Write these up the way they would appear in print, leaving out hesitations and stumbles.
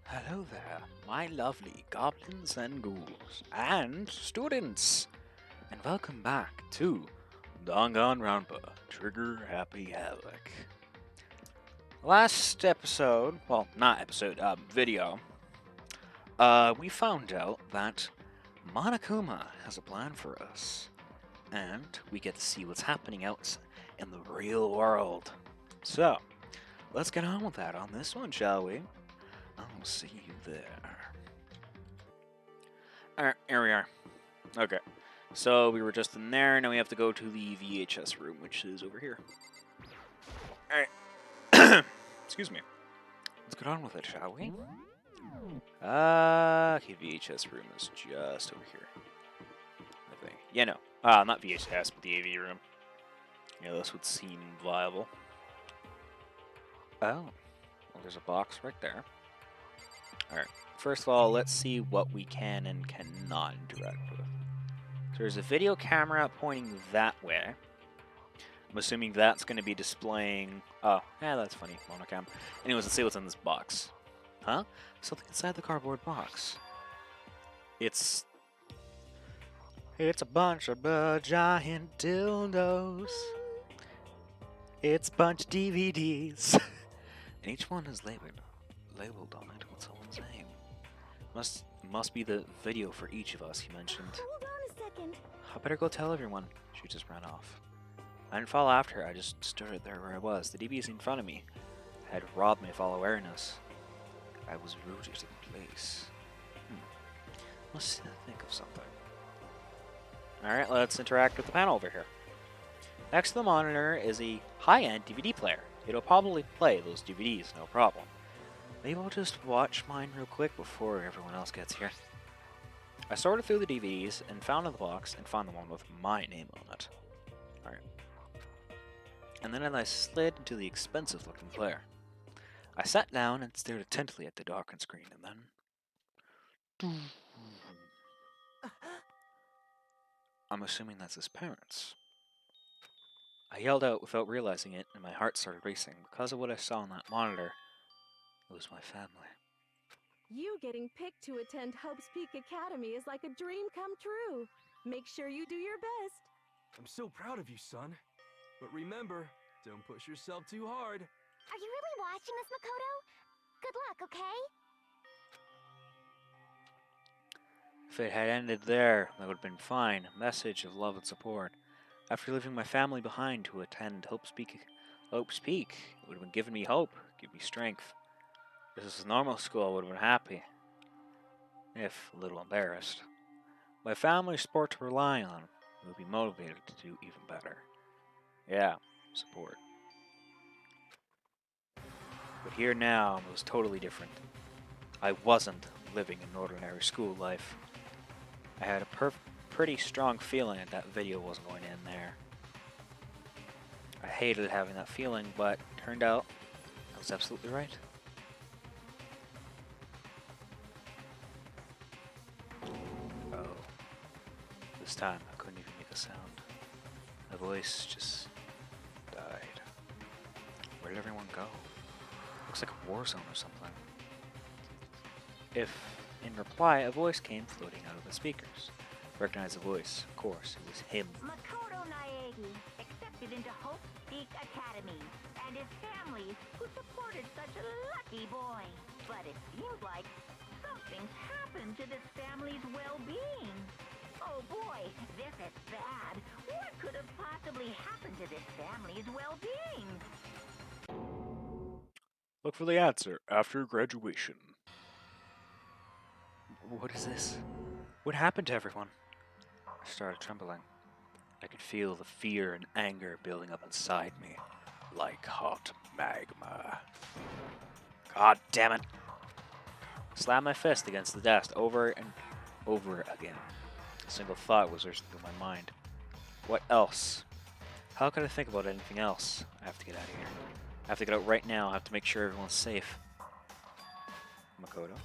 Hello there, my lovely goblins and ghouls and students, and welcome back to Danganronpa Trigger Happy Havoc. Last episode, well, not episode, video, we found out that Monokuma has a plan for us, and we get to see what's happening out in the real world. So, let's get on with that on this one, shall we? I'll see you there. Alright, here we are. Okay. So we were just in there, now we have to go to the VHS room, which is over here. Alright. Excuse me. Let's get on with it, shall we? Okay, VHS room is just over here. I think. Yeah, no. Not VHS, but the AV room. Yeah, this would seem viable. Oh. Well, there's a box right there. Alright, first of all, let's see what we can and cannot interact with. So there's a video camera pointing that way. I'm assuming that's going to be displaying... Oh, yeah, that's funny, monocam. Anyways, let's see what's in this box. Huh? Something inside the cardboard box. It's a bunch of giant dildos. It's a bunch of DVDs. And each one is labeled on it with someone's name. Must be the video for each of us, he mentioned. Hold on a second. I better go tell everyone. She just ran off. I didn't follow after her, I just stood there where I was. The DVD's in front of me. I had robbed me of all awareness. I was rooted in place. Must think of something. Alright, let's interact with the panel over here. Next to the monitor is a high-end DVD player. It'll probably play those DVDs, no problem. Maybe I'll just watch mine real quick before everyone else gets here. I sorted through the DVDs and found in the box and found the one with my name on it. Alright. And then I slid into the expensive looking player. I sat down and stared attentively at the darkened screen and then... I'm assuming that's his parents. I yelled out without realizing it and my heart started racing. Because of what I saw on that monitor, it was my family. You getting picked to attend Hope's Peak Academy is like a dream come true. Make sure you do your best. I'm so proud of you, son. But remember, don't push yourself too hard. Are you really watching us, Makoto? Good luck, okay? If it had ended there, that would have been fine. A message of love and support. After leaving my family behind to attend Hope's Peak, it would have been giving me hope, give me strength. If this was normal school, I would have been happy, if a little embarrassed. My family's support to rely on, I would be motivated to do even better. Yeah, support. But here now, it was totally different. I wasn't living an ordinary school life. I had a pretty strong feeling that video wasn't going to end there. I hated having that feeling, but turned out I was absolutely right. Oh. This time I couldn't even make a sound. My voice just died. Where did everyone go? Looks like a war zone or something. In reply, a voice came floating out of the speakers. Recognized the voice, of course, it was him. Makoto Naegi accepted into Hope Peak Academy, and his family, who supported such a lucky boy. But it seems like something's happened to this family's well-being. Oh boy, this is bad. What could have possibly happened to this family's well-being? Look for the answer after graduation. What is this? What happened to everyone? I started trembling. I could feel the fear and anger building up inside me, like hot magma. God damn it! I slammed my fist against the desk over and over again. A single thought was rushing through my mind. What else? How could I think about anything else? I have to get out of here. I have to get out right now. I have to make sure everyone's safe. Makoto?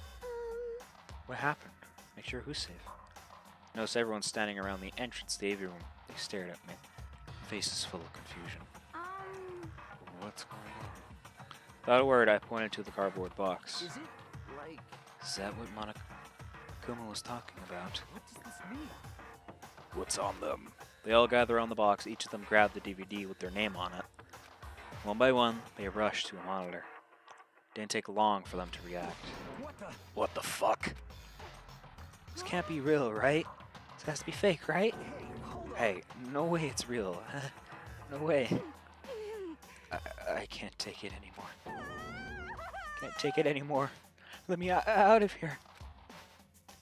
What happened? Make sure who's safe. Notice everyone's standing around the entrance to the AV room. They stared at me. Faces full of confusion. What's going on? Without a word, I pointed to the cardboard box. Is it like... Is that what Monokuma was talking about? What does this mean? What's on them? They all gather around the box. Each of them grab the DVD with their name on it. One by one, they rush to a monitor. Didn't take long for them to react. What the... What the fuck? This can't be real, right? This has to be fake, right? Hey, hold on. Hey, no way it's real. No way. I can't take it anymore. Can't take it anymore. Let me out of here.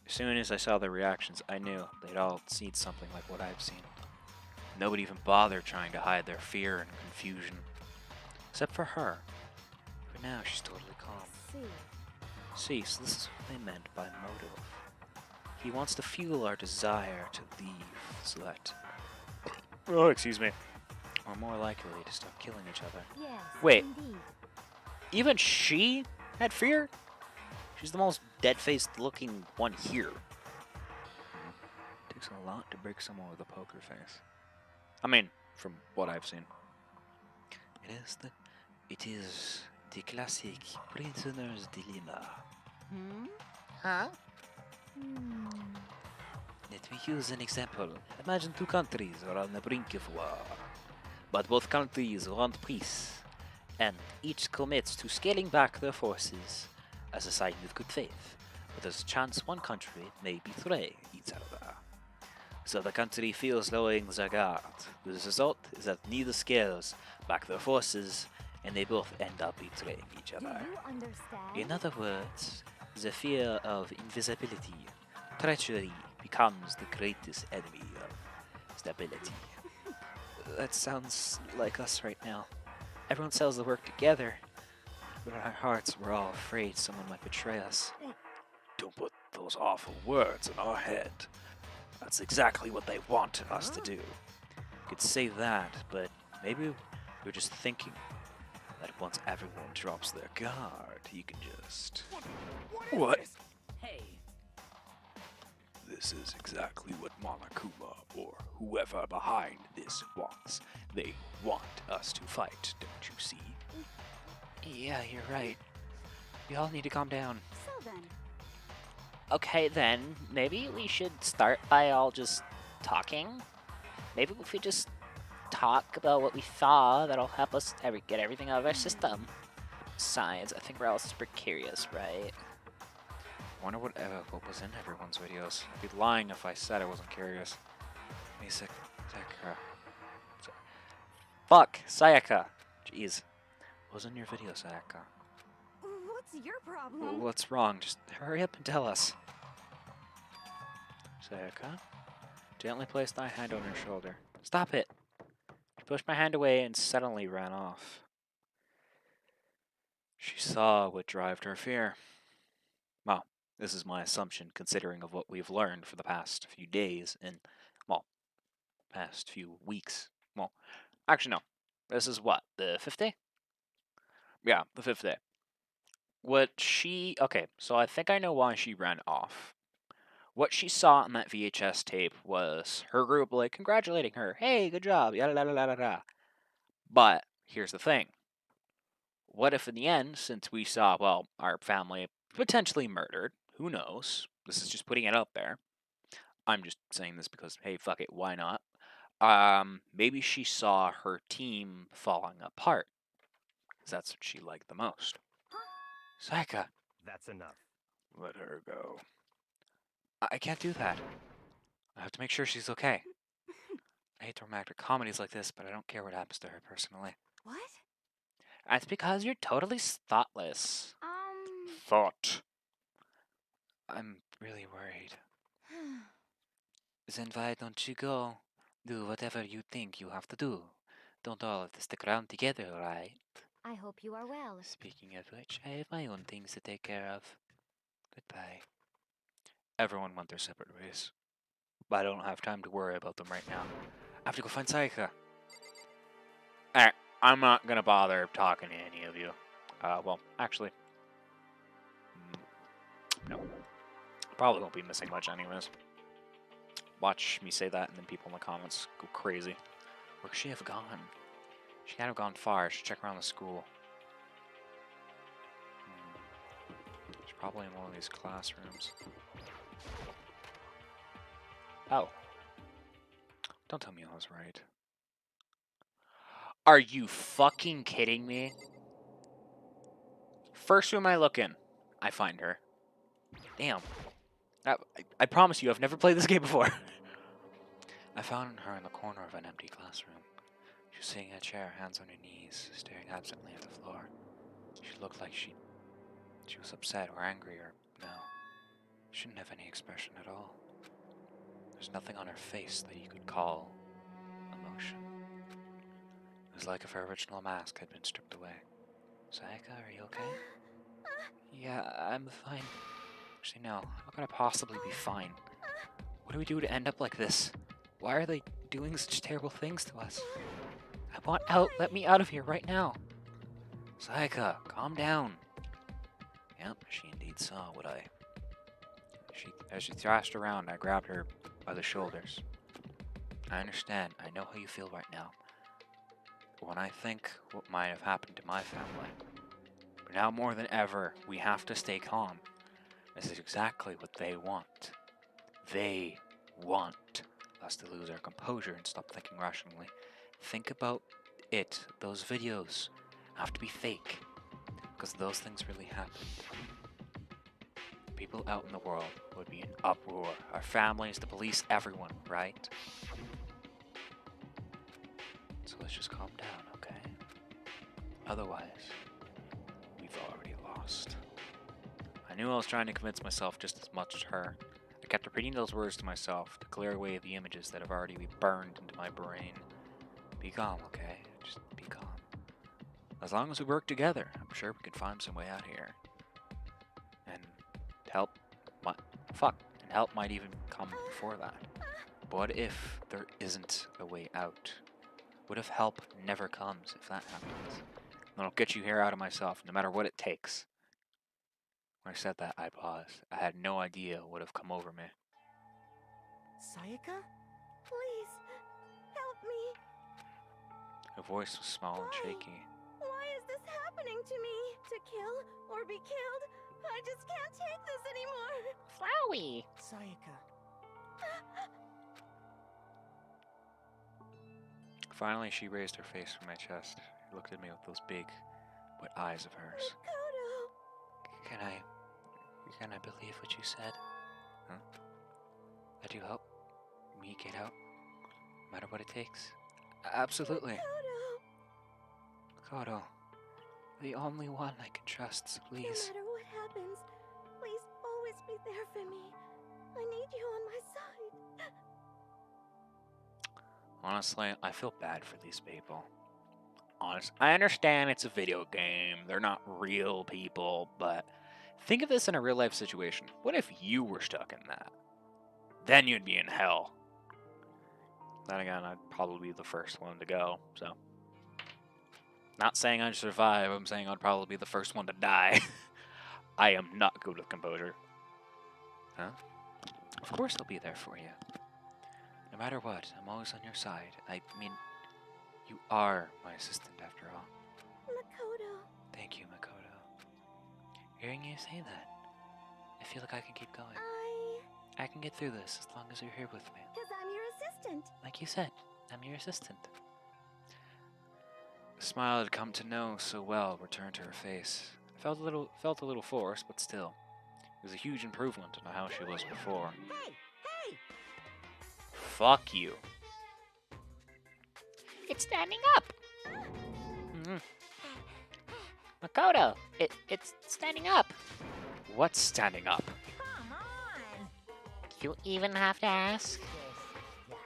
As soon as I saw their reactions, I knew they'd all seen something like what I've seen. Nobody even bothered trying to hide their fear and confusion. Except for her. For now, she's totally calm. See, so this is what they meant by motive. He wants to fuel our desire to leave, so that... Oh, excuse me. We're more likely to stop killing each other. Yes, Wait. indeed. Even she had fear? She's the most dead-faced looking one here. Takes a lot to break someone with a poker face. I mean, from what I've seen. It is the classic prisoner's dilemma. Huh? Let me use an example. Imagine two countries are on the brink of war. But both countries want peace, and each commits to scaling back their forces as a sign of good faith. But there's a chance one country may betray each other. So the country fears lowering their guard. The result is that neither scales back their forces, and they both end up betraying each Do other. you understand? In other words, the fear of invisibility, treachery, becomes the greatest enemy of stability. That sounds like us right now. Everyone says they work together, but in our hearts we're all afraid someone might betray us. Don't put those awful words in our head. That's exactly what they want us to do. You could say that, but maybe we're just thinking that once everyone drops their guard, you can just... What? This? Hey. This is exactly what Monokuma or whoever behind this wants. They want us to fight, don't you see? Yeah, you're right. We all need to calm down. So then, Okay, then, maybe we should start by all just talking? Maybe if we just talk about what we saw, that'll help us get everything out of our system. Besides, I think we're all super curious, right? I wonder what was in everyone's videos. I'd be lying if I said I wasn't curious. Sayaka. Fuck! Sayaka! Jeez. What was in your video, Sayaka? what's your problem? What's wrong? Just hurry up and tell us. Sayaka? Gently placed my hand on her shoulder. Stop it! She pushed my hand away and suddenly ran off. She saw what drove her fear. Well, this is my assumption considering of what we've learned for the past few days and, well, past few weeks. Well, actually no. This is what, the 5th day? Yeah, the 5th day. Okay, so I think I know why she ran off. What she saw on that VHS tape was her group like congratulating her. Hey, good job, yada yada yada yada. But here's the thing. What if in the end, since we saw, well, our family potentially murdered, who knows? This is just putting it out there. I'm just saying this because, hey, fuck it, why not? Maybe she saw her team falling apart. Because that's what she liked the most. Sayaka. That's enough. Let her go. I can't do that. I have to make sure she's okay. I hate romantic comedies like this, but I don't care what happens to her personally. What? That's because you're totally thoughtless. Thought. I'm really worried. Then why don't you go? Do whatever you think you have to do. Don't all have to stick around together, right? I hope you are well. Speaking of which, I have my own things to take care of. Goodbye. Everyone went their separate ways. But I don't have time to worry about them right now. I have to go find Sayaka. Alright, I'm not gonna bother talking to any of you. Well, actually... no. Probably won't be missing much anyways. Watch me say that and then people in the comments go crazy. Where could she have gone? She can't have gone far. I should check around the school. Should Probably in one of these classrooms. Oh. Don't tell me I was right. Are you fucking kidding me? First room I look in, I find her. Damn. I promise you, I've never played this game before. I found her in the corner of an empty classroom. She was sitting in a chair, hands on her knees, staring absently at the floor. She looked like she was upset or angry or no. She didn't have any expression at all. There's nothing on her face that you could call emotion. It was like if her original mask had been stripped away. Sayaka, are you okay? Yeah, I'm fine. Actually, no. How could I possibly be fine? What do we do to end up like this? Why are they doing such terrible things to us? I want out. Let me out of here right now. Sayaka, calm down. Yep, she indeed saw what as she thrashed around, I grabbed her by the shoulders. I understand. I know how you feel right now. But when I think what might have happened to my family, but now more than ever, we have to stay calm. This is exactly what they want. They want us to lose our composure and stop thinking rationally. Think about it. Those videos have to be fake, because those things really happened. People out in the world would be in uproar. Our families, the police, everyone, right? So let's just calm down, okay? Otherwise, we've already lost. I knew I was trying to convince myself just as much as her. I kept repeating those words to myself to clear away the images that have already been burned into my brain. Be calm, okay? Just be calm. As long as we work together, I'm sure we can find some way out here. And help might even come before that. But what if there isn't a way out? What if help never comes if that happens? Then I'll get you here out of myself, no matter what it takes. When I said that, I paused. I had no idea what would have come over me. Sayaka? Please, help me. Her voice was small and shaky. Why is this happening to me? To kill or be killed? I just can't take this anymore. Flowey. Sayaka. Finally, she raised her face from my chest. She looked at me with those big, wet eyes of hers. Makoto. Can I believe what you said? Huh? That you help me get out, no matter what it takes? Absolutely. Makoto, the only one I can trust, so please. No matter what happens, please always be there for me. I need you on my side. Honestly, I feel bad for these people. I understand it's a video game. They're not real people, but think of this in a real life situation. What if you were stuck in that? Then you'd be in hell. Then again, I'd probably be the first one to go, so. Not saying I'd survive, I'm saying I'd probably be the first one to die. I am not good with composure. Huh? Of course I'll be there for you. No matter what, I'm always on your side. I mean, you are my assistant after all. Makoto. Thank you, Makoto. Hearing you say that, I feel like I can keep going. I can get through this as long as you're here with me. Because I'm your assistant. Like you said, I'm your assistant. The smile I'd come to know so well returned to her face. I felt a little forced, but still. It was a huge improvement on how she was before. Hey! Hey! Fuck you. It's standing up. Makoto, it's standing up. What's standing up? Come on. You even have to ask?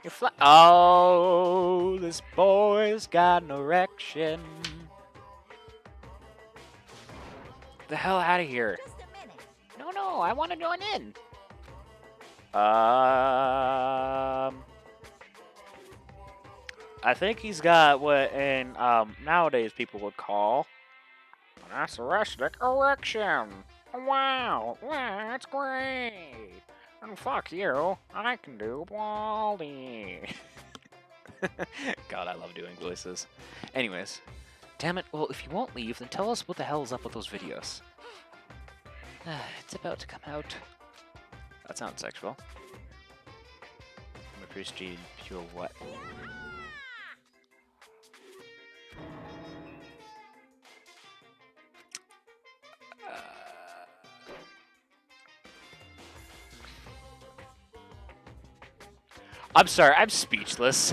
You're oh, this boy's got an erection. Get the hell out of here. Just a minute. No, I want to join in. I think he's got what in nowadays people would call an narcissistic erection. Wow, that's great. And fuck you, I can do Baldy. God, I love doing voices. Anyways, damn it, well, if you won't leave, then tell us what the hell is up with those videos. It's about to come out. That sounds sexual. I'm appreciating pure what? I'm sorry, I'm speechless.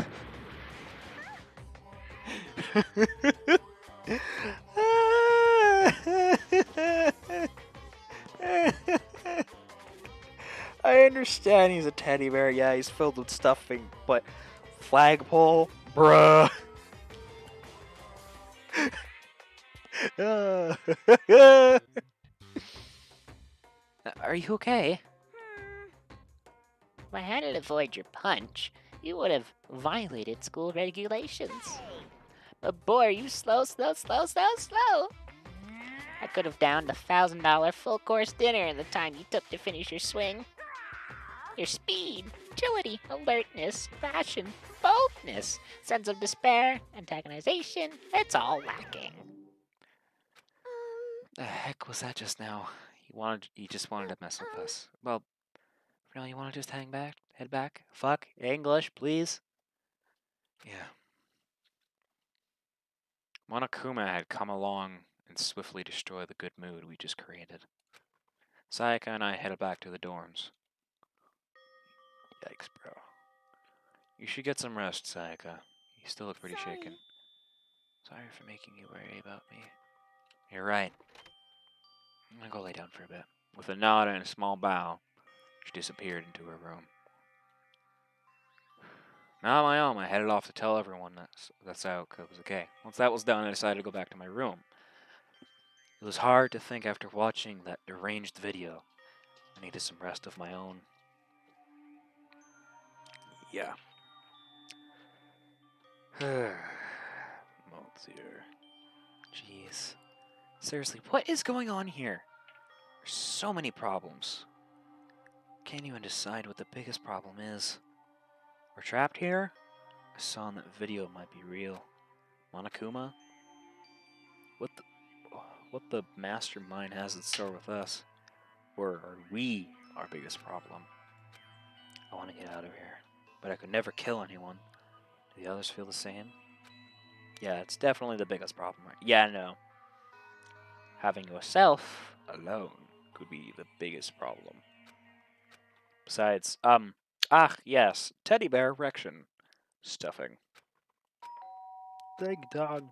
I understand he's a teddy bear, yeah, he's filled with stuffing, but flagpole, bruh. Are you okay? If I hadn't avoided your punch, you would have violated school regulations. But boy, are you slow. I could have downed $1,000 full course dinner in the time you took to finish your swing. Your speed, agility, alertness, passion, boldness, sense of despair, antagonization, it's all lacking. The heck was that just now? He just wanted to mess with us. Well, for now you wanna just head back? Fuck, English, please? Yeah. Monokuma had come along and swiftly destroyed the good mood we just created. Sayaka and I headed back to the dorms. Yikes, bro. You should get some rest, Sayaka. You still look pretty shaken. Sorry for making you worry about me. You're right. I'm gonna go lay down for a bit. With a nod and a small bow, she disappeared into her room. Now on my own, I headed off to tell everyone that Sayaka was okay. Once that was done, I decided to go back to my room. It was hard to think after watching that deranged video. I needed some rest of my own. Yeah. Maltier. Jeez. Seriously, what is going on here? There's so many problems. Can't even decide what the biggest problem is. We're trapped here? I saw in that video it might be real. Monokuma? What the mastermind has in store with us? Or are we our biggest problem? I want to get out of here, but I could never kill anyone. Do the others feel the same? Yeah, it's definitely the biggest problem. Yeah, no. Having yourself alone could be the biggest problem. Besides, yes, teddy bear erection. Stuffing. Big dog.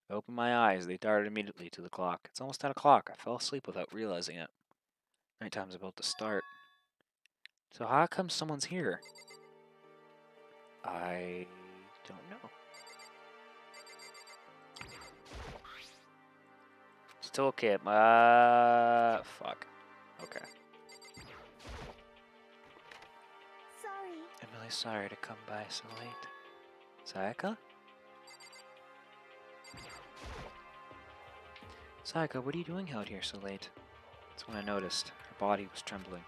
Open my eyes. They darted immediately to the clock. It's almost 10 o'clock. I fell asleep without realizing it. Nighttime's about to start. So how come someone's here? I don't know. Still okay. Fuck. Okay. Sorry. I'm really sorry to come by so late. Sayaka? Sayaka, what are you doing out here so late? That's when I noticed. Her body was trembling.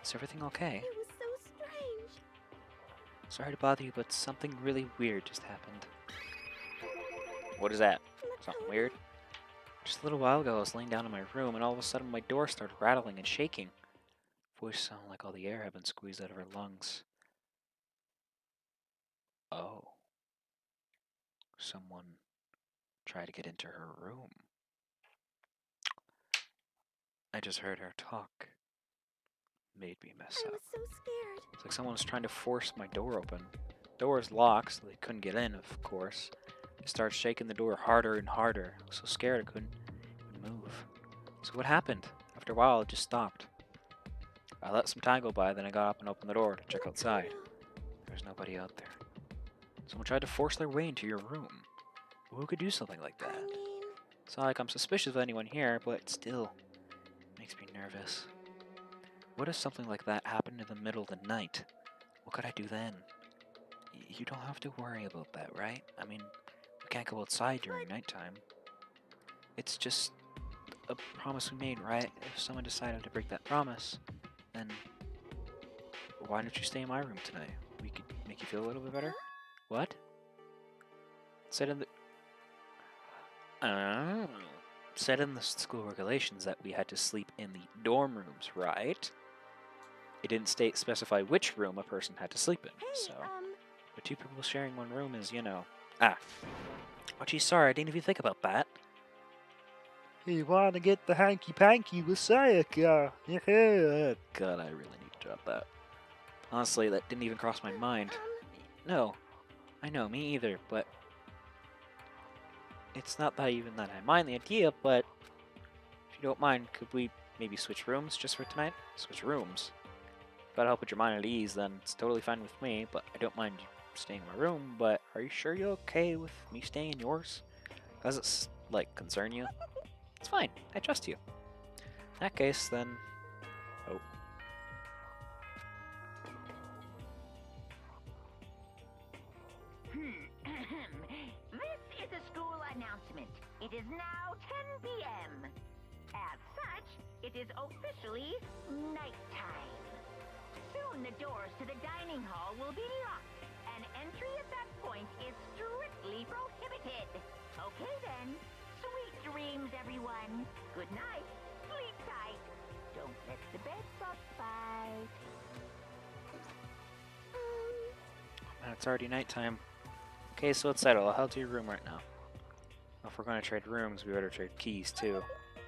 Is everything okay? It was so strange. Sorry to bother you, but something really weird just happened. What is that? Something weird? Just a little while ago, I was laying down in my room, and all of a sudden my door started rattling and shaking. Voice sounded like all the air had been squeezed out of her lungs. Oh. Someone tried to get into her room. I just heard her talk. Made me mess I up. was so scared. It's like someone was trying to force my door open. The door was locked, so they couldn't get in, of course. They started shaking the door harder and harder. I was so scared I couldn't even move. So what happened? After a while, it just stopped. I let some time go by, then I got up and opened the door to check outside. There was nobody out there. Someone tried to force their way into your room. Who could do something like that? I mean, It's not like I'm suspicious of anyone here, but it still makes me nervous. What if something like that happened in the middle of the night? What could I do then? You don't have to worry about that, right? I mean, we can't go outside during nighttime. It's just a promise we made, right? If someone decided to break that promise, then why don't you stay in my room tonight? We could make you feel a little bit better. What? Said in the... Oh. said in the school regulations that we had to sleep in the dorm rooms, right? It didn't specify which room a person had to sleep in, Hey, so... But two people sharing one room is, you know... Ah. Oh, geez, sorry, I didn't even think about that. You want to get the hanky-panky with Sayaka? Yeah. God, I really need to drop that. Honestly, that didn't even cross my mind. No, I know, me either, but... It's not that even that I mind the idea, but... If you don't mind, could we maybe switch rooms just for tonight? Switch rooms. If that'll help with your mind at ease, then it's totally fine with me, but I don't mind you staying in my room, but are you sure you're okay with me staying in yours? Does it, like, concern you? It's fine, I trust you. In that case, then... Oh. This is a school announcement. It is now 10 p.m. As such, it is officially nighttime. Soon the doors to the dining hall will be locked, and entry at that point is strictly prohibited. Okay then, sweet dreams, everyone. Good night, sleep tight. Don't let the bed bugs bite. Man, it's already nighttime. Okay, so let's settle. I'll head to your room right now. If we're going to trade rooms, we better trade keys, too.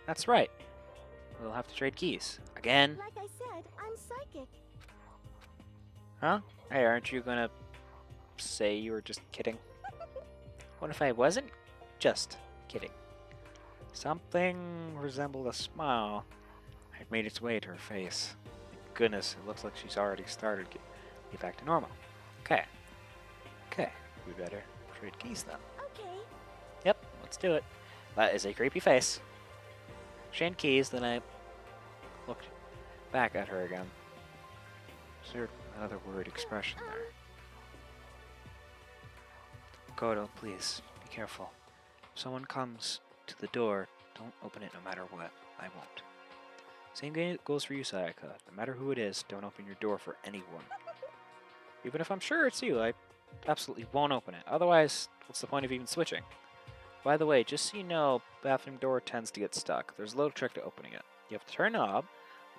That's right. We'll have to trade keys. Again? Like I said, I'm psychic. Huh? Hey, aren't you gonna say you were just kidding? What if I wasn't just kidding? Something resembled a smile had made its way to her face. Thank goodness, it looks like she's already started to get back to normal. Okay. Okay, we better trade keys then. Okay. Yep, let's do it. That is a creepy face. Exchange keys, then I looked back at her again. Is there another worried expression there? Kodo, please, be careful. If someone comes to the door, don't open it no matter what. I won't. Same goes for you, Sayaka. No matter who it is, don't open your door for anyone. Even if I'm sure it's you, I absolutely won't open it. Otherwise, what's the point of even switching? By the way, just so you know, bathroom door tends to get stuck. There's a little trick to opening it. You have to turn the knob,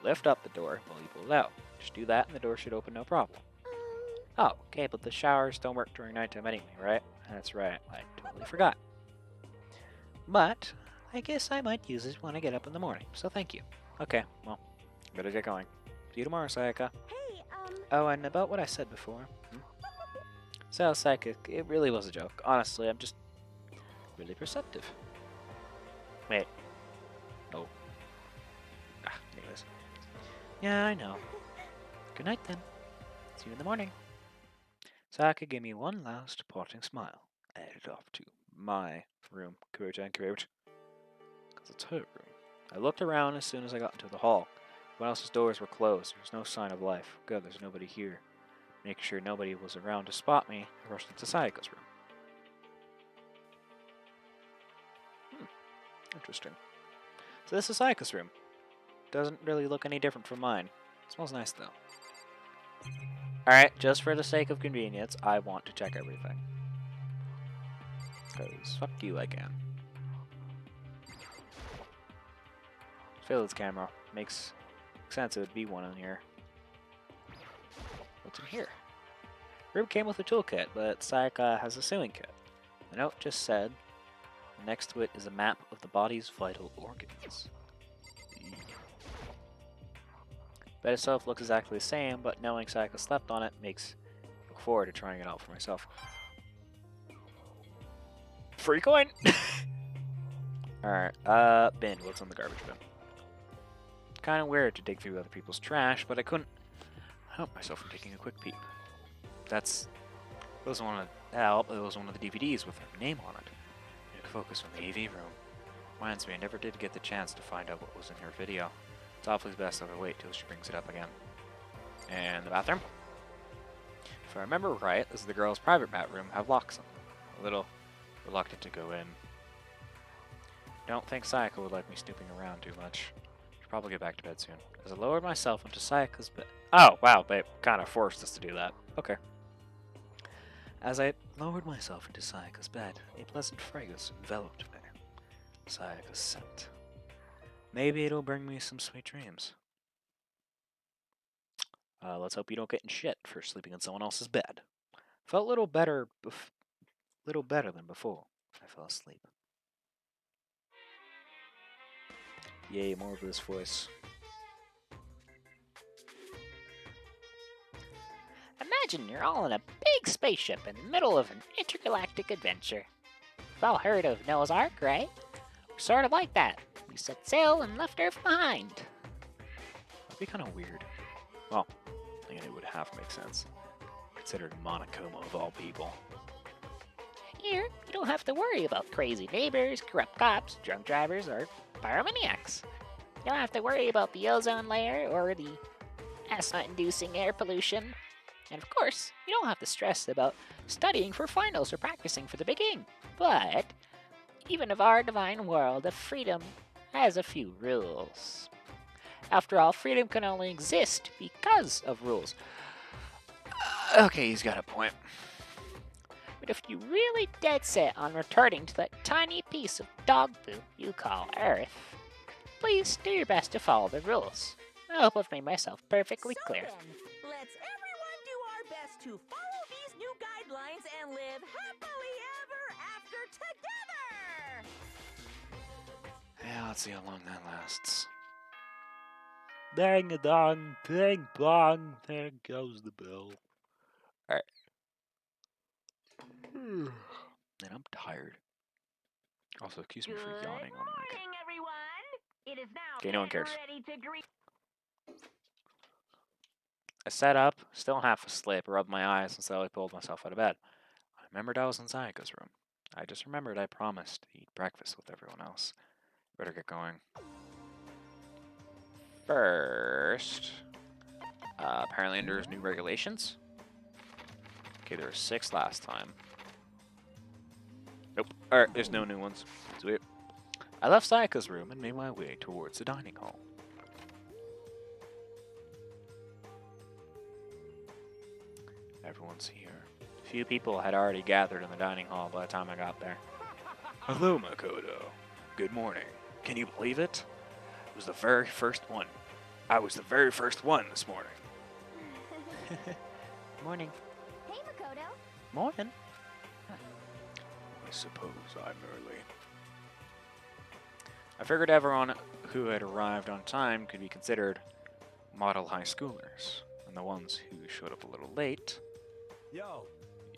lift up the door while you pull it out. Just do that and the door should open no problem. Oh, okay, but the showers don't work during nighttime anyway, right? That's right, I totally forgot. But, I guess I might use it when I get up in the morning, so thank you. Okay, well, better get going. See you tomorrow, Sayaka. Hey, Oh, and about what I said before. So, Sayaka, it really was a joke. Honestly, I'm just really perceptive. Wait. Oh. Ah, anyways. Yeah, I know. Good night, then. See you in the morning. Sayaka gave me one last parting smile. I headed off to my room. Quote unquote. Because it's her room. I looked around as soon as I got into the hall. Everyone else's doors were closed. There's no sign of life. Good, there's nobody here. Making sure nobody was around to spot me, I rushed into Sayaka's room. Interesting. So this is Sayaka's room. Doesn't really look any different from mine. It smells nice though. Alright, just for the sake of convenience, I want to check everything. Because fuck you again. Fill its camera. Makes sense it would be one in here. What's in here? Room came with a toolkit, but Sayaka has a sewing kit. The note just said, next to it is a map of the body's vital organs. Bed itself looks exactly the same, but knowing Sayaka slept on it makes me look forward to trying it out for myself. Free coin! Alright, bin. What's in the garbage bin? Kinda weird to dig through other people's trash, but I couldn't help myself from taking a quick peep. It was one of the DVDs with her name on it. You can focus from the AV room. Reminds me, I never did get the chance to find out what was in her video. It's awfully best if I wait till she brings it up again. And the bathroom? If I remember right, this is the girls' private bathroom. Have locks on them. A little reluctant to go in. Don't think Sayaka would like me snooping around too much. Should probably get back to bed soon. As I lowered myself into Sayaka's bed. Oh, wow, they kind of forced us to do that. Okay. As I lowered myself into Sayaka's bed, a pleasant fragrance enveloped me. Sayaka's scent. Maybe it'll bring me some sweet dreams. Let's hope you don't get in shit for sleeping in someone else's bed. Felt a little better than before I fell asleep. Yay, more of this voice. Imagine you're all in a big spaceship in the middle of an intergalactic adventure. You've all heard of Noah's Ark, right? We're sort of like that. We set sail and left Earth behind. That'd be kind of weird. Well, I think it would have to make sense. Considered Monokuma of all people. Here, you don't have to worry about crazy neighbors, corrupt cops, drunk drivers, or pyromaniacs. You don't have to worry about the ozone layer or the asthma-inducing air pollution. And of course, you don't have to stress about studying for finals or practicing for the big game. But even if our divine world of freedom has a few rules. After all, freedom can only exist because of rules. Okay, he's got a point. But if you really dead set on returning to that tiny piece of dog poop you call Earth, please do your best to follow the rules. I hope I've made myself perfectly So clear. then, let's everyone do our best to follow these new guidelines and live happily ever after together! Yeah, let's see how long that lasts. Dang a dong, ding dong, there goes the bell. Alright. And I'm tired. Also, excuse me Good for yawning on mic. morning, everyone. It is now Okay, no one getting cares. ready to greet. I sat up, still half asleep, rubbed my eyes, and slowly pulled myself out of bed. I remembered I was in Sayaka's room. I just remembered I promised to eat breakfast with everyone else. Better get going. First, apparently there's new regulations. Okay, there were 6 last time. Nope. Alright, there's no new ones. Sweet. I left Sayaka's room and made my way towards the dining hall. Everyone's here. Few people had already gathered in the dining hall by the time I got there. Hello, Makoto. Good morning. Can you believe it? It was the very first one. I was the very first one this morning. Morning. Hey, Makoto. Morning. I suppose I'm early. I figured everyone who had arrived on time could be considered model high schoolers, and the ones who showed up a little late. Yo,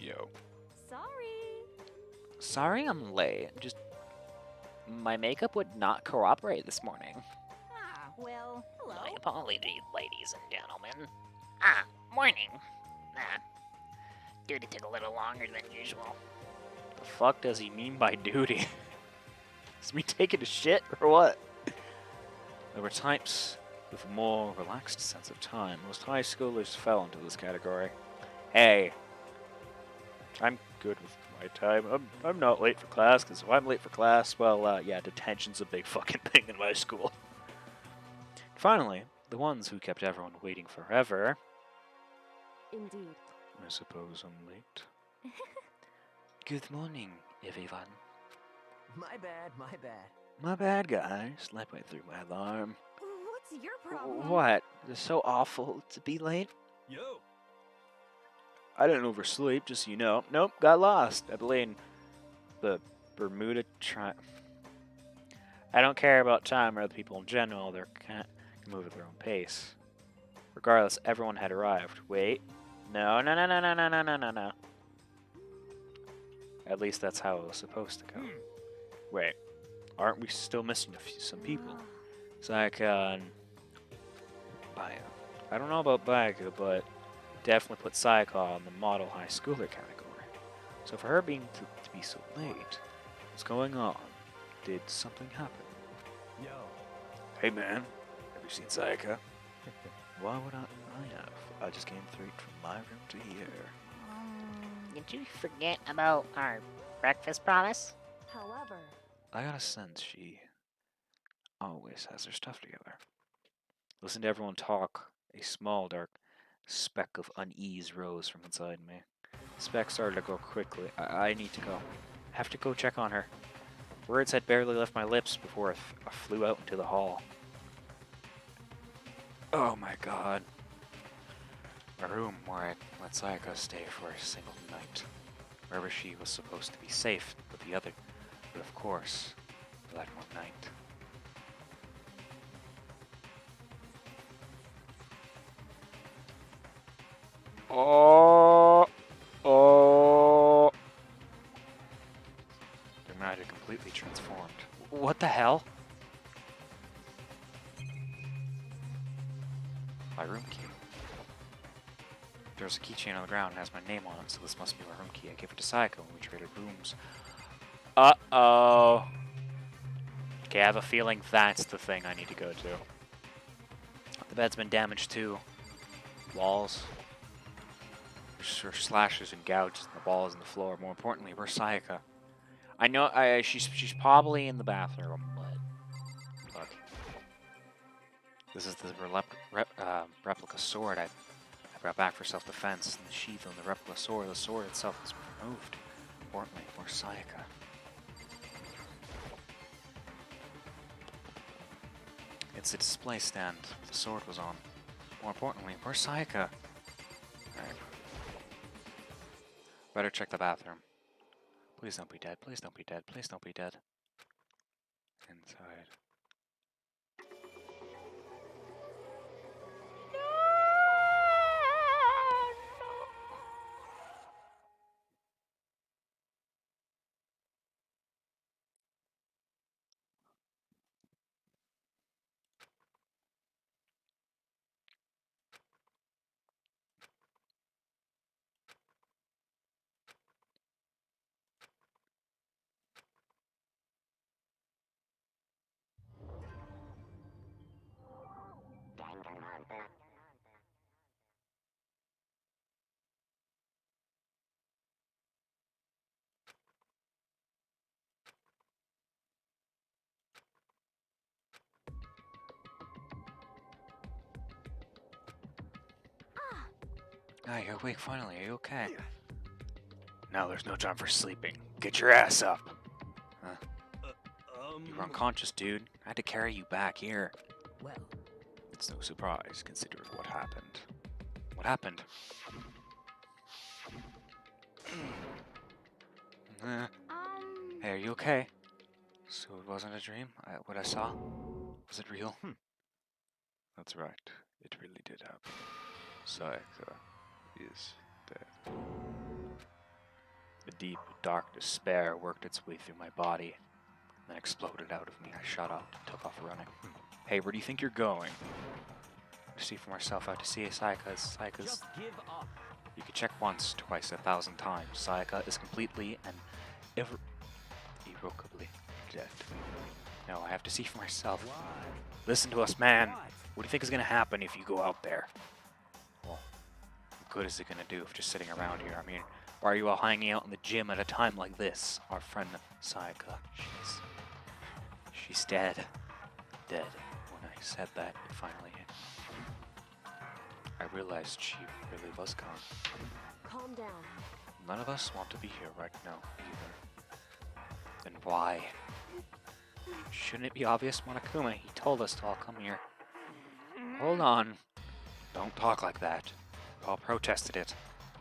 Yo. Sorry. Sorry I'm late. Just my makeup would not cooperate this morning. Ah, well, hello. My apologies, ladies and gentlemen. Ah, morning. Ah, duty took a little longer than usual. The fuck does he mean by duty? Is me taking a shit or what? There were types with a more relaxed sense of time. Most high schoolers fell into this category. Hey, I'm good with my time. I'm not late for class, because if I'm late for class, well, yeah, detention's a big fucking thing in my school. Finally, the ones who kept everyone waiting forever. Indeed. I suppose I'm late. Good morning, everyone. my bad, my bad. My bad, guys. Slept right through my alarm. What's your problem? What? It's so awful to be late? Yo, I didn't oversleep, just so you know. Nope, got lost. I blame the Bermuda Triangle. I don't care about time or other people in general. They can move at their own pace. Regardless, everyone had arrived. Wait. No. At least that's how it was supposed to go. Wait. Aren't we still missing some people? Sayaka and Baya. I don't know about Bayaka, but definitely put Sayaka on the model high schooler category. So for her being to be so late, what's going on? Did something happen? yo. Hey man, have you seen Sayaka? Why would I have? I just came straight from my room to here. Did you forget about our breakfast promise? However, I got a sense she always has her stuff together. Listen to everyone talk. A small, dark speck of unease rose from inside me. The speck started to go quickly. I need to go. Have to go check on her. Words had barely left my lips before I flew out into the hall. Oh my god. A room where I let Sayaka stay for a single night. Wherever she was supposed to be safe with the other. But of course, for that one night. Oh! Oh! Their mind had completely transformed. What the hell? My room key. There's a keychain on the ground and has my name on it, so this must be my room key. I gave it to Sayaka when we traded rooms. Uh-oh. Okay, I have a feeling that's the thing I need to go to. The bed's been damaged too. Walls. There's slashes and gouges in the walls and the floor. More importantly, where's Sayaka? I know she's probably in the bathroom, but look. This is the replica sword I brought back for self-defense. And the sheath on the replica sword, the sword itself was removed. Importantly, where's Sayaka? It's a display stand the sword was on. More importantly, where's Sayaka? Alright. Better check the bathroom. Please don't be dead, please don't be dead, please don't be dead. Inside. Ah, you're awake finally. Are you okay? Now there's no time for sleeping. Get your ass up. Huh? You were unconscious, dude. I had to carry you back here. Well, It's no surprise, considering what happened. What happened? Hey, are you okay? So it wasn't a dream? What I saw? Was it real? That's right. It really did happen. Sayaka is dead. A deep, dark despair worked its way through my body, then exploded out of me. I shot up and took off running. Hey, where do you think you're going? To see for myself, I have to see Sayaka's. Just give up. You could check once, twice, 1,000 times. Sayaka is completely and irrevocably dead. No, I have to see for myself. Why? Listen to us, man. What? What do you think is gonna happen if you go out there? Well, what good is it gonna do if just sitting around here? I mean, why are you all hanging out in the gym at a time like this? Our friend Sayaka, she's dead. Dead. When I said that, it finally hit me. I realized she really was gone. Calm down. None of us want to be here right now, either. Then why? Shouldn't it be obvious, Monokuma? He told us to all come here. Hold on. Don't talk like that. We all protested it.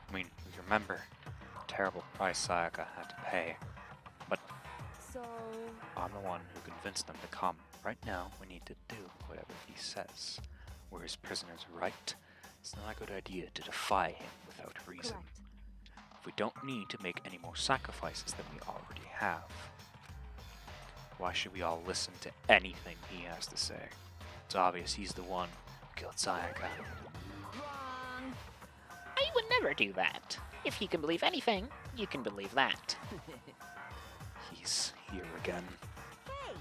I mean, we remember the terrible price Sayaka had to pay. But So, I'm the one who convinced them to come. Right now, we need to do whatever he says. We're his prisoners, right? It's not a good idea to defy him without reason. correct. We don't need to make any more sacrifices than we already have. Why should we all listen to anything he has to say? It's obvious he's the one who killed Sayaka. wrong. I would never do that. If you can believe anything, you can believe that. He's here again. Hey,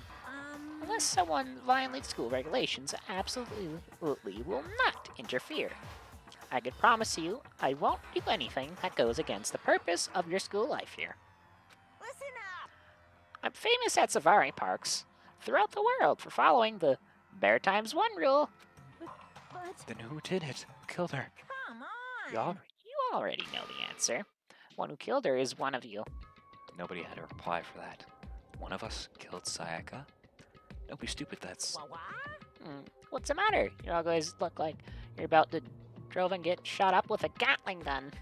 Unless someone violates school regulations, absolutely will not interfere. I could promise you, I won't do anything that goes against the purpose of your school life here. listen up. I'm famous at safari parks throughout the world for following the Bear Times One rule. But Then who did it? Who killed her? come on. You already know the answer. One who killed her is one of you. Nobody had a reply for that. one of us killed Sayaka? Don't be stupid, that's... What? What's the matter? You all guys look like you're about to drove and get shot up with a Gatling gun.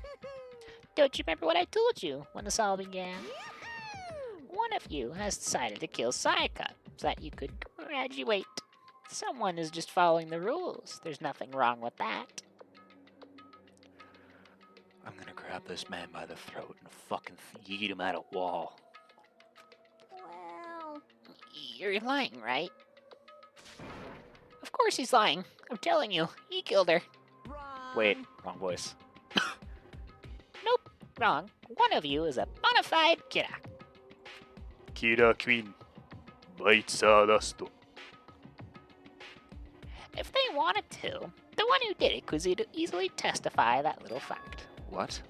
Don't you remember what I told you when this all began? One of you has decided to kill Sayaka so that you could graduate. Someone is just following the rules. There's nothing wrong with that. I'm gonna grab this man by the throat and fucking yeet him at a wall. Well, You're lying, right? Of course he's lying. I'm telling you, he killed her. Wrong. Wait, wrong voice. Nope, wrong. One of you is a bona fide killer. Kira Queen. Bite sawdust. If they wanted to, the one who did it could easily testify that little fact. What?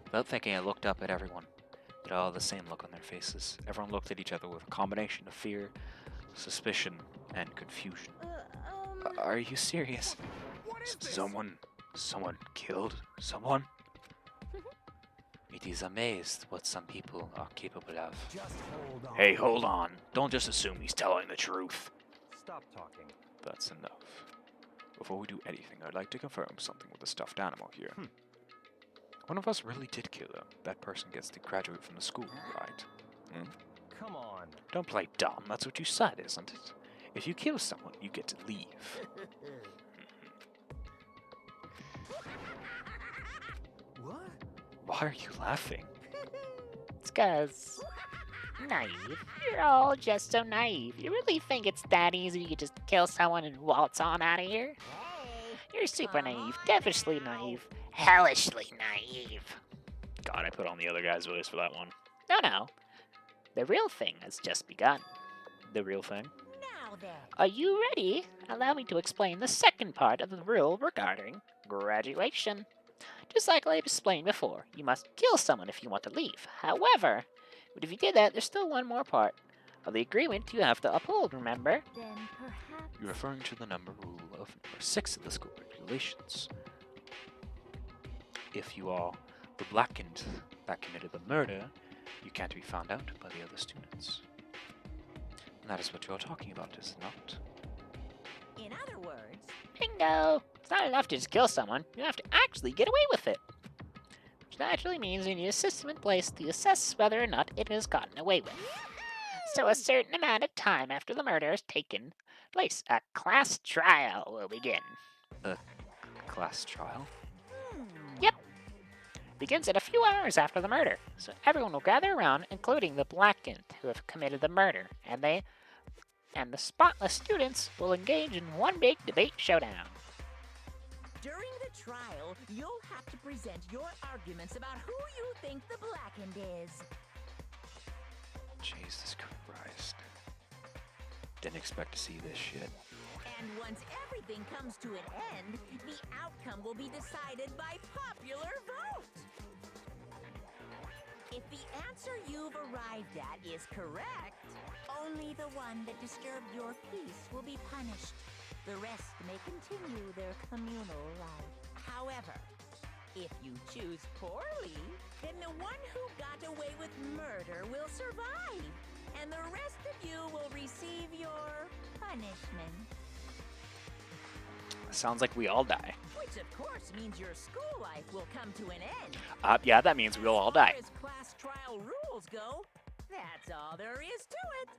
Without thinking, I looked up at everyone. They had all the same look on their faces. Everyone looked at each other with a combination of fear, suspicion, and confusion. Are you serious? What is this? Someone killed someone? It is amazed what some people are capable of. Just hold on. Hey, hold on. Don't just assume he's telling the truth. Stop talking. That's enough. Before we do anything, I'd like to confirm something with the stuffed animal here. One of us really did kill her. That person gets to graduate from the school, right? Come on. Don't play dumb. That's what you said, isn't it? If you kill someone, you get to leave. What? Why are you laughing? It's 'cause naive. You're all just so naive. You really think it's that easy to just kill someone and waltz on out of here? Hey. You're super naive, devilishly naive, hellishly naive. God, I put on the other guy's voice for that one. No. The real thing has just begun. The real thing? Now then. Are you ready? Allow me to explain the second part of the rule regarding graduation. Just like I explained before, you must kill someone if you want to leave. However, but if you did that, there's still one more part of the agreement you have to uphold, remember? then perhaps. You're referring to the number rule of number 6 of the school regulations. If you are the blackened that committed the murder, you can't be found out by the other students. And that is what you're talking about, is it not? In other words, Bingo! It's not enough to just kill someone, you have to actually get away with it. Which naturally means you need a system in place to assess whether or not it is gotten away with. So a certain amount of time after the murder has taken place, a class trial will begin. Class trial? Begins in a few hours after the murder, so everyone will gather around, including the blackened who have committed the murder, and the spotless students will engage in one big debate showdown. during the trial, you'll have to present your arguments about who you think the blackened is. Jesus Christ. Didn't expect to see this shit. And once everything comes to an end, the outcome will be decided by popular vote. If the answer you've arrived at is correct, only the one that disturbed your peace will be punished. The rest may continue their communal life. However, if you choose poorly, then the one who got away with murder will survive, and the rest of you will receive your punishment. Sounds like we all die. Which of course means your school life will come to an end. Yeah, that means we'll all die. As far as class trial rules go, that's all there is to it.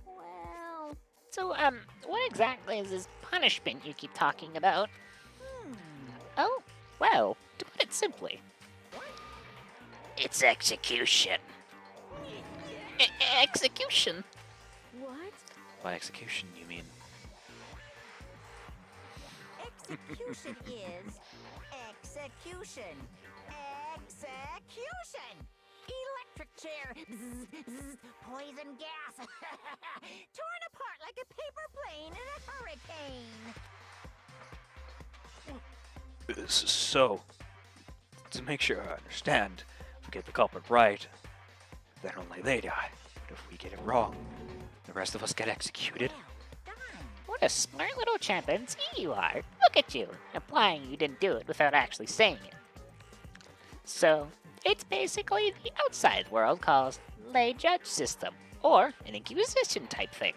Well, So, what exactly is this punishment you keep talking about? Oh, well, to put it simply, it's execution. Execution? what? By execution, you mean? Execution is execution. Execution! Electric chair. Bzz, bzz, poison gas. Torn apart like a paper plane in a hurricane. So, to make sure I understand, if we get the culprit right, then only they die. But if we get it wrong, the rest of us get executed. Well done. What a smart little chimpanzee you are. Look at you, implying you didn't do it without actually saying it. So, it's basically the outside world calls lay judge system, or an inquisition type thing,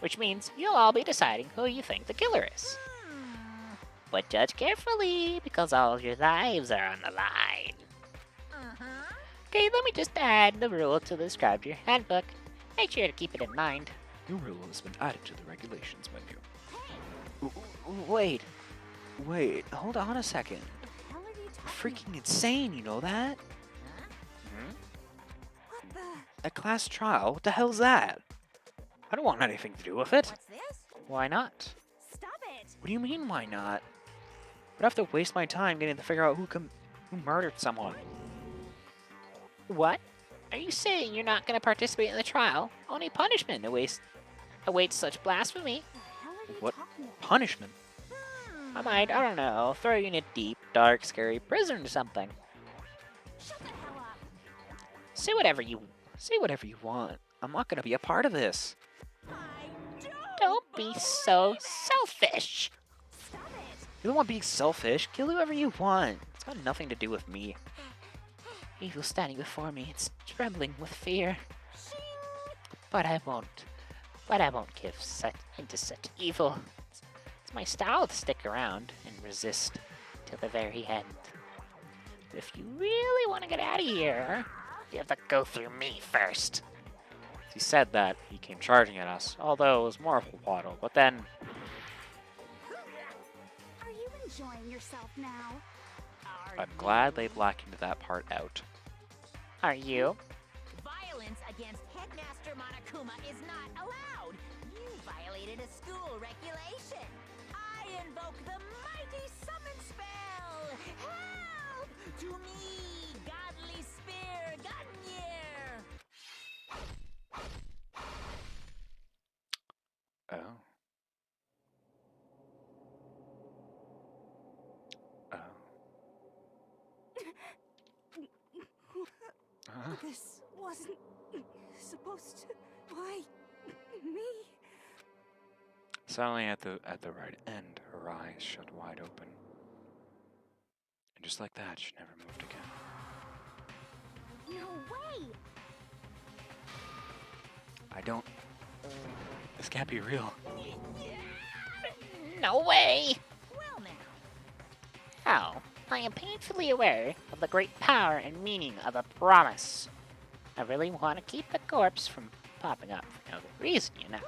which means you'll all be deciding who you think the killer is. But judge carefully, because all of your lives are on the line. Okay, let me just add the rule to describe your handbook. Make sure to keep it in mind. New rule has been added to the regulations menu. Wait, hold on a second. The hell are you You're talking freaking insane, you know that? What the? A class trial? What the hell's that? I don't want anything to do with it. What's this? Why not? Stop it! What do you mean, why not? I'd have to waste my time getting to figure out who murdered someone. What? Are you saying you're not going to participate in the trial? Only punishment awaits such blasphemy. The hell are you What talking about? punishment? I might, I don't know, throw you in a deep, dark, scary prison or something. Shut the hell up! Say whatever you want. I'm not gonna be a part of this. I Don't be so selfish. Stop it! You're the one being selfish. Kill whoever you want. It's got nothing to do with me. Evil standing before me, it's trembling with fear. But I won't give into such evil. It's my style to stick around and resist till the very end. But if you really want to get out of here, you have to go through me first. As he said that, he came charging at us, although it was more of a waddle. But then, Are you enjoying yourself now? I'm glad they blackened that part out. Are you? Violence against Headmaster Monokuma is not allowed! You violated a school regulation! I invoke the mighty summon spell! Help! To me, godly spear, Gunyear! Oh. Oh. Huh? This wasn't supposed to. Why me? Suddenly, at the right end, her eyes shut wide open, and just like that, she never moved again. No way! I don't. This can't be real. No way! Well now, How? I am painfully aware of the great power and meaning of a promise. I really want to keep the corpse from popping up for no good reason, you know.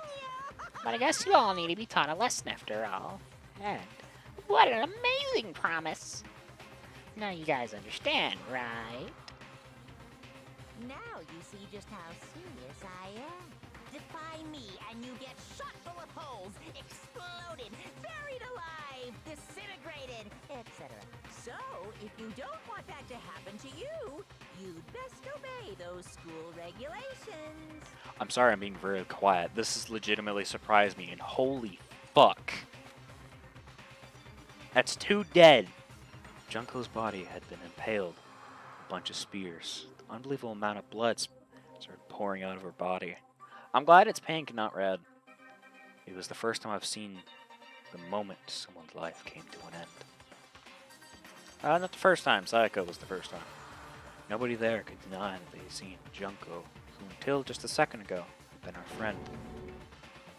But I guess you all need to be taught a lesson after all. And what an amazing promise! Now you guys understand, right? now you see just how serious I am. Defy me and you get shot full of holes, exploded, buried alive, disintegrated, etc. So, if you don't want that to happen to you, you'd best obey those school regulations. I'm sorry I'm being very quiet. This has legitimately surprised me, and holy fuck. That's 2 dead. Junko's body had been impaled with a bunch of spears. The unbelievable amount of blood started pouring out of her body. I'm glad it's pink and not red. It was the first time I've seen the moment someone's life came to an end. Not the first time. Sayaka was the first time. Nobody there could deny that they'd seen Junko, who until just a second ago had been our friend.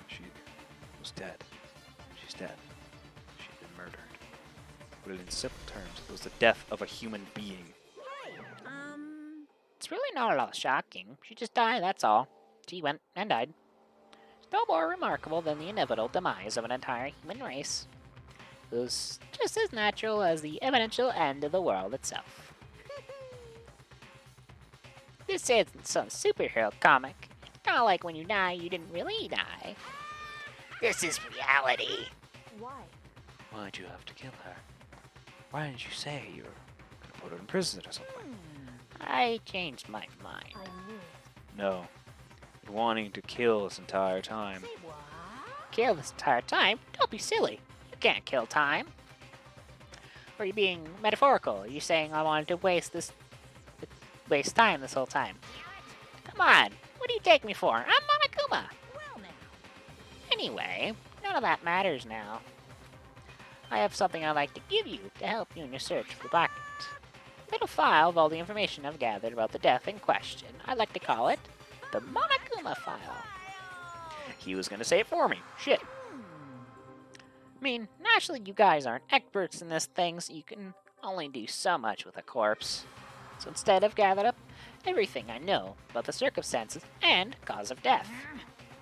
She was dead. She's dead. She'd been murdered. Put it in simple terms, it was the death of a human being. It's really not at all shocking. She just died, that's all. She went and died. It's no more remarkable than the inevitable demise of an entire human race. It was just as natural as the eventual end of the world itself. This isn't some superhero comic. It's not like when you die, you didn't really die. This is reality. Why? Why'd you have to kill her? Why didn't you say you were gonna put her in prison or something? I changed my mind. I knew it. No. Been wanting to kill this entire time. Say what? Kill this entire time? Don't be silly. You can't kill time. Or are you being metaphorical? Are you saying I wanted to waste time this whole time? Come on. What do you take me for? I'm Monokuma. Well now. Anyway, none of that matters now. I have something I'd like to give you to help you in your search for the Blacknet. A little file of all the information I've gathered about the death in question. I'd like to call it The Monokuma file. He was gonna say it for me. Shit. I mean, naturally you guys aren't experts in this thing, so you can only do so much with a corpse. So instead I've gathered up everything I know about the circumstances and cause of death.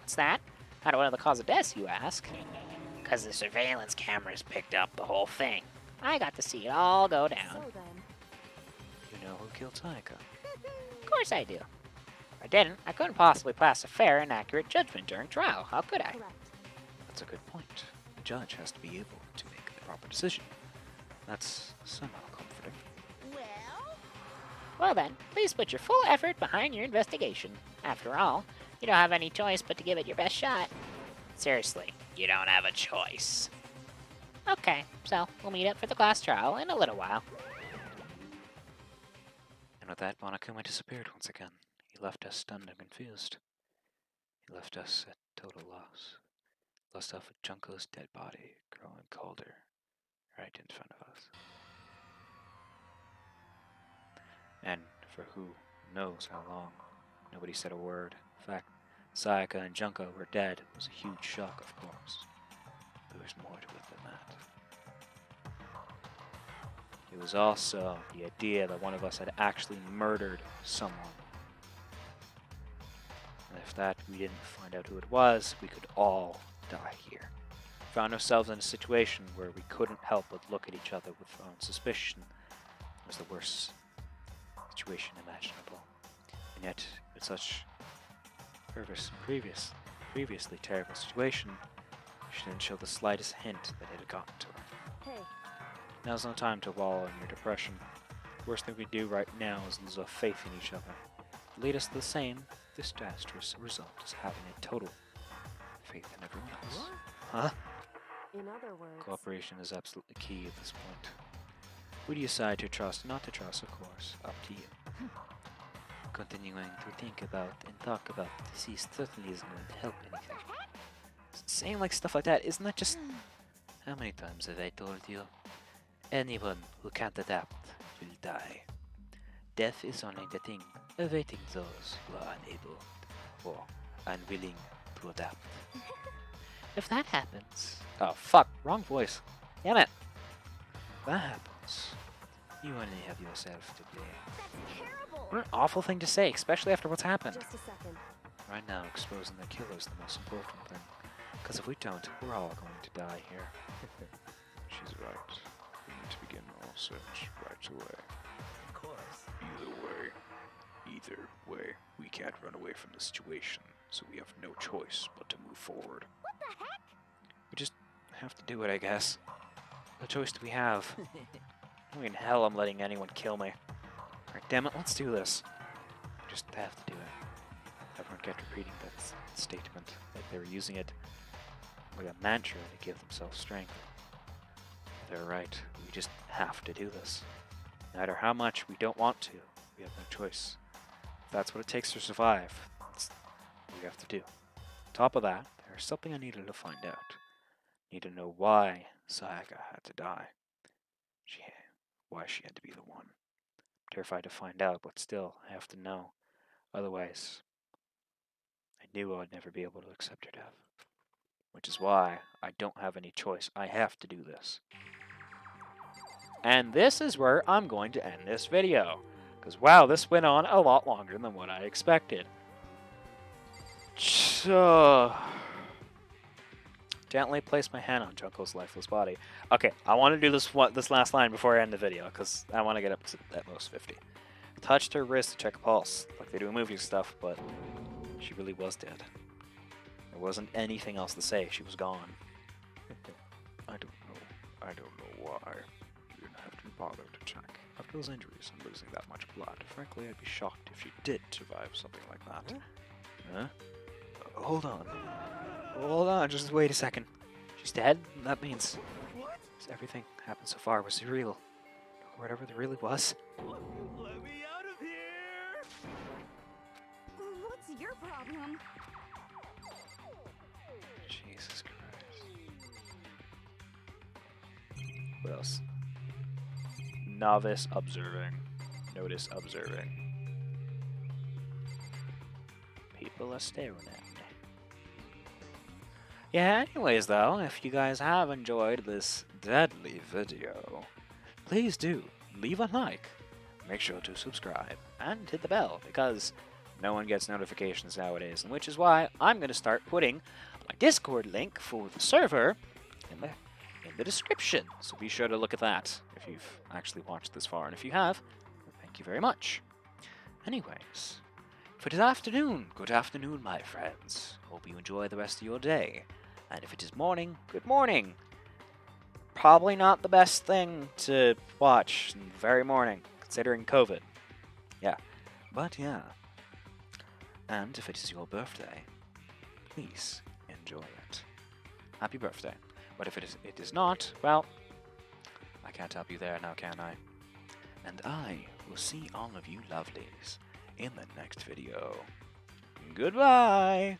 What's that? How do I know the cause of death, you ask? Because the surveillance cameras picked up the whole thing. I got to see it all go down. So then, You know who killed Sayaka? Of course I do. If I didn't, I couldn't possibly pass a fair and accurate judgment during trial. How could I? correct. That's a good point. The judge has to be able to make the proper decision. That's somehow comforting. Well, Well then, please put your full effort behind your investigation. After all, you don't have any choice but to give it your best shot. Seriously, you don't have a choice. Okay, so we'll meet up for the class trial in a little while. And with that, Monokuma disappeared once again. He left us stunned and confused. He left us at total loss. Lost off with Junko's dead body growing colder right in front of us. And for who knows how long, nobody said a word. In fact, Sayaka and Junko were dead. It was a huge shock, of course. There was more to it than that. It was also the idea that one of us had actually murdered someone. And if that we didn't find out who it was, we could all die here. Found ourselves in a situation where we couldn't help but look at each other with our own suspicion. It was the worst situation imaginable. And yet, with such previously terrible situation, she didn't show the slightest hint that it had gotten to her. Hey, Now's no time to wallow in your depression. The worst thing we do right now is lose our faith in each other. To lead us to the same disastrous result as having a total faith in everyone else. Huh? in other words, Cooperation is absolutely key at this point. Who do you decide to trust and not to trust, of course, up to you. Continuing to think about and talk about the deceased certainly isn't going to help anything. Saying like stuff like that, isn't that just... How many times have I told you? Anyone who can't adapt will die. Death is only the thing awaiting those who are unable or unwilling to adapt. If that happens, Oh fuck, wrong voice. Damn it. If that happens, you only have yourself to blame. that's terrible. What an awful thing to say, especially after what's happened. just a second. Right now, exposing the killer is the most important thing. Because if we don't, we're all going to die here. She's right. We need to begin our search right away. Of course. Either way, we can't run away from the situation, so we have no choice but to move forward. What the heck? We just have to do it, I guess. What choice do we have? I mean, hell, I'm letting anyone kill me. Alright, damn it, let's do this. We just have to do it. Everyone kept repeating that statement, like they were using it like a mantra to give themselves strength. They're right, we just have to do this. No matter how much we don't want to, we have no choice. If that's what it takes to survive, that's what we have to do. On top of that, there's something I needed to find out. Need to know why Sayaka had to die. Why she had to be the one. Terrified to find out, but still, I have to know. Otherwise, I knew I would never be able to accept her death. Which is why I don't have any choice. I have to do this. And this is where I'm going to end this video. Because wow, this went on a lot longer than what I expected. So... Gently place my hand on Junko's lifeless body. Okay, I want to do this last line before I end the video, because I want to get up to at most 50. Touched her wrist to check a pulse, like they do in movie stuff, but she really was dead. There wasn't anything else to say. She was gone. I don't know why. You didn't have to bother to check. After those injuries and losing that much blood, frankly, I'd be shocked if she did survive something like that. Huh? Hold on. Hold on, just wait a second. She's dead? That means everything happened so far was real. Or whatever there really was. Let me out of here! What's your problem? Jesus Christ. What else? Novice observing. Notice observing. will stay around. Yeah, anyways though, if you guys have enjoyed this deadly video, please do leave a like, make sure to subscribe, and hit the bell, because no one gets notifications nowadays, and which is why I'm going to start putting my Discord link for the server in the description, so be sure to look at that if you've actually watched this far, and if you have, thank you very much. Anyways, if it is afternoon, good afternoon, my friends. Hope you enjoy the rest of your day. And if it is morning, good morning. Probably not the best thing to watch in the very morning, considering COVID. Yeah, but yeah. And if it is your birthday, please enjoy it. Happy birthday. But if it is not, well, I can't help you there now, can I? And I will see all of you lovelies in the next video. Goodbye!